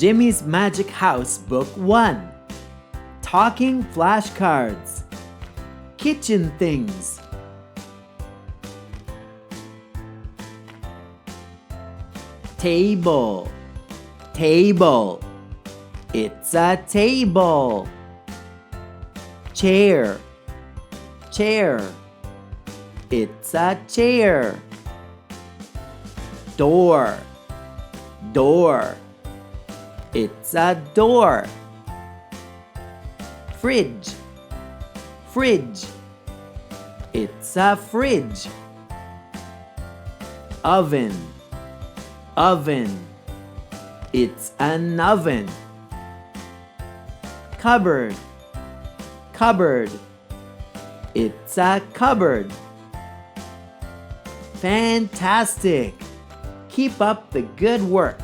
Jimmy's Magic House Book 1. Talking Flashcards. Kitchen Things. Table. Table. It's a table. Chair. Chair. It's a chair. Door. Door. It's a door. Fridge. Fridge. It's a fridge. Oven. Oven. It's an oven. Cupboard. Cupboard. It's a cupboard. Fantastic! Keep up the good work.